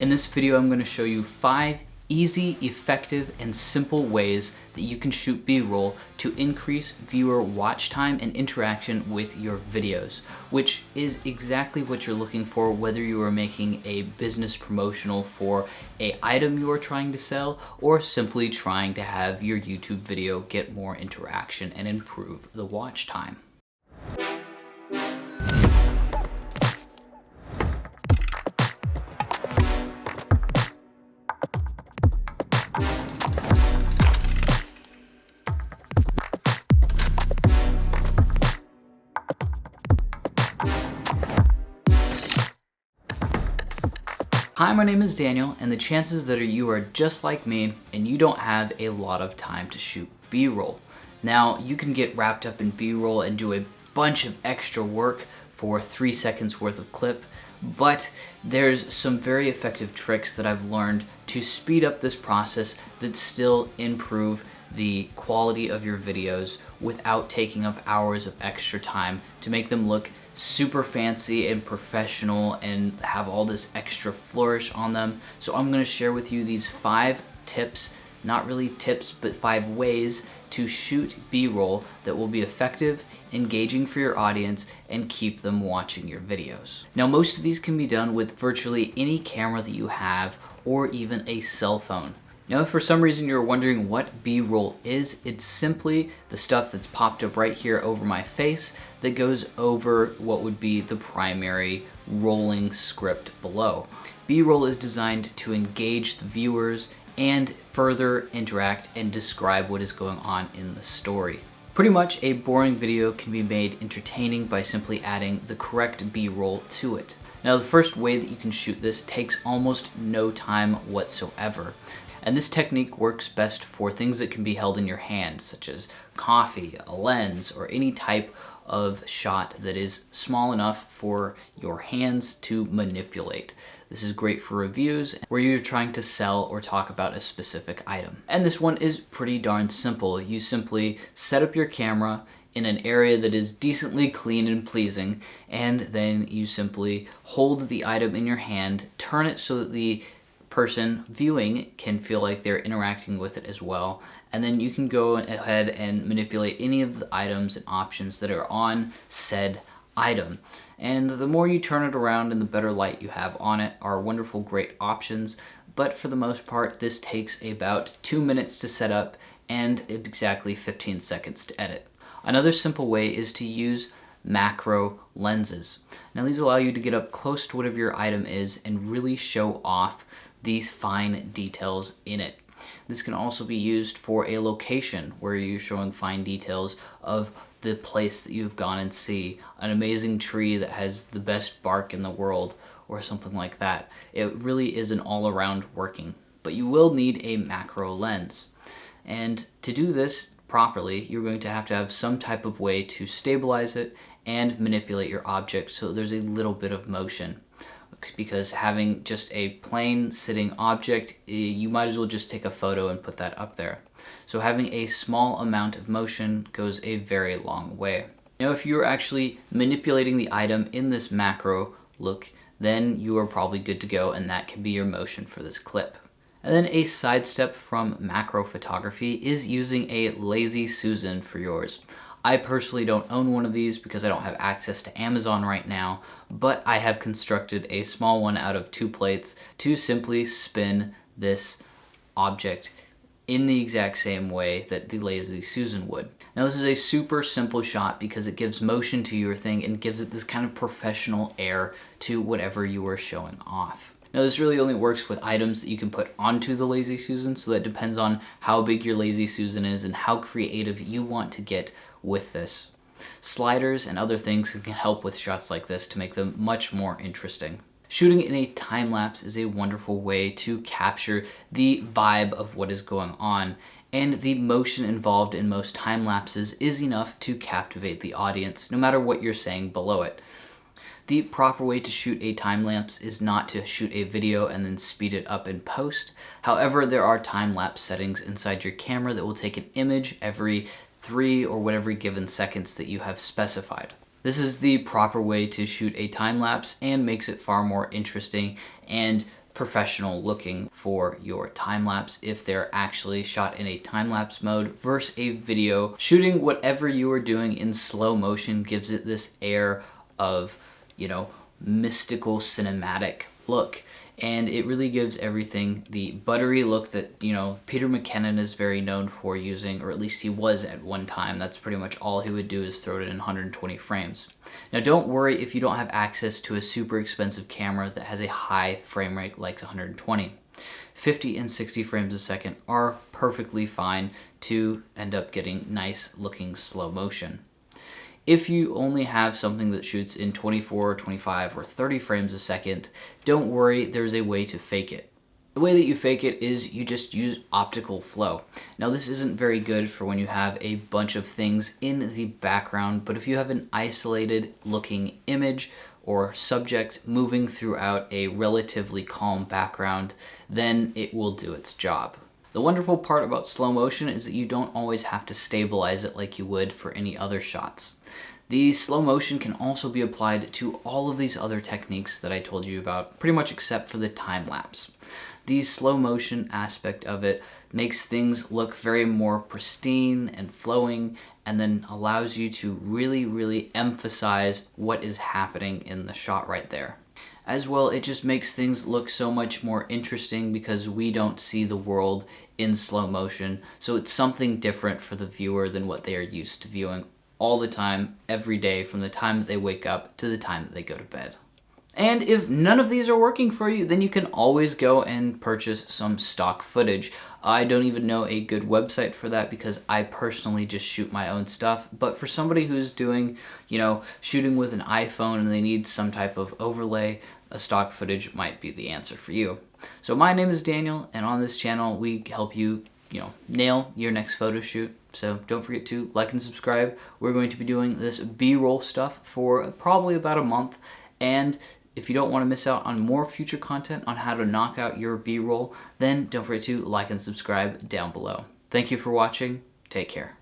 In this video, I'm going to show you 5 easy, effective, and simple ways that you can shoot B-roll to increase viewer watch time and interaction with your videos, which is exactly what you're looking for whether you are making a business promotional for an item you are trying to sell or simply trying to have your YouTube video get more interaction and improve the watch time. Hi, my name is Daniel, and the chances that you are just like me and you don't have a lot of time to shoot B-roll. Now, you can get wrapped up in B-roll and do a bunch of extra work for 3 seconds worth of clip, but there's some very effective tricks that I've learned to speed up this process that still improve the quality of your videos without taking up hours of extra time to make them look super fancy and professional and have all this extra flourish on them. So I'm going to share with you these 5 tips, not really tips, but 5 ways to shoot B-roll that will be effective, engaging for your audience, and keep them watching your videos. Now, most of these can be done with virtually any camera that you have or even a cell phone. Now, if for some reason you're wondering what B-roll is, it's simply the stuff that's popped up right here over my face that goes over what would be the primary rolling script below. B-roll is designed to engage the viewers and further interact and describe what is going on in the story. Pretty much a boring video can be made entertaining by simply adding the correct B-roll to it. Now, the first way that you can shoot this takes almost no time whatsoever. And this technique works best for things that can be held in your hand, such as coffee, a lens, or any type of shot that is small enough for your hands to manipulate. This is great for reviews where you're trying to sell or talk about a specific item. And this one is pretty darn simple. You simply set up your camera in an area that is decently clean and pleasing, and then you simply hold the item in your hand, turn it so that the person viewing can feel like they're interacting with it as well, and then you can go ahead and manipulate any of the items and options that are on said item. And the more you turn it around and the better light you have on it are wonderful, great options, but for the most part this takes about 2 minutes to set up and exactly 15 seconds to edit. Another simple way is to use macro lenses. Now, these allow you to get up close to whatever your item is and really show off these fine details in it. This can also be used for a location where you're showing fine details of the place that you've gone and see, an amazing tree that has the best bark in the world or something like that. It really is an all-around working, but you will need a macro lens. And to do this properly, you're going to have some type of way to stabilize it and manipulate your object so there's a little bit of motion. Because having just a plain sitting object, you might as well just take a photo and put that up there. So having a small amount of motion goes a very long way. Now, if you're actually manipulating the item in this macro look, then you are probably good to go, and that can be your motion for this clip. And then a sidestep from macro photography is using a Lazy Susan for yours. I personally don't own one of these because I don't have access to Amazon right now, but I have constructed a small one out of 2 plates to simply spin this object in the exact same way that the Lazy Susan would. Now, this is a super simple shot because it gives motion to your thing and gives it this kind of professional air to whatever you are showing off. Now, this really only works with items that you can put onto the Lazy Susan, so that depends on how big your Lazy Susan is and how creative you want to get with this. Sliders and other things can help with shots like this to make them much more interesting. Shooting in a time lapse is a wonderful way to capture the vibe of what is going on, and the motion involved in most time lapses is enough to captivate the audience, no matter what you're saying below it. The proper way to shoot a time lapse is not to shoot a video and then speed it up in post. However, there are time lapse settings inside your camera that will take an image every 3 or whatever given seconds that you have specified. This is the proper way to shoot a time lapse and makes it far more interesting and professional looking for your time lapse if they're actually shot in a time lapse mode versus a video. Shooting whatever you are doing in slow motion gives it this air of, you know, mystical cinematic look, and it really gives everything the buttery look that, you know, Peter McKinnon is very known for using, or at least he was at one time. That's pretty much all he would do, is throw it in 120 frames. Now don't worry if you don't have access to a super expensive camera that has a high frame rate like 120. 50 and 60 frames a second are perfectly fine to end up getting nice looking slow motion. If you only have something that shoots in 24, 25, or 30 frames a second, don't worry, there's a way to fake it. The way that you fake it is you just use optical flow. Now this isn't very good for when you have a bunch of things in the background, but if you have an isolated looking image or subject moving throughout a relatively calm background, then it will do its job. The wonderful part about slow motion is that you don't always have to stabilize it like you would for any other shots. The slow motion can also be applied to all of these other techniques that I told you about, pretty much except for the time lapse. The slow motion aspect of it makes things look very more pristine and flowing, and then allows you to really emphasize what is happening in the shot right there. As well, it just makes things look so much more interesting because we don't see the world in slow motion, so it's something different for the viewer than what they are used to viewing all the time, every day, from the time that they wake up to the time that they go to bed. And if none of these are working for you, then you can always go and purchase some stock footage. I don't even know a good website for that because I personally just shoot my own stuff. But for somebody who's doing, you know, shooting with an iPhone and they need some type of overlay, a stock footage might be the answer for you. So my name is Daniel, and on this channel we help you, nail your next photo shoot. So don't forget to like and subscribe. We're going to be doing this B-roll stuff for probably about a month, and if you don't want to miss out on more future content on how to knock out your B-roll, then don't forget to like and subscribe down below. Thank you for watching. Take care.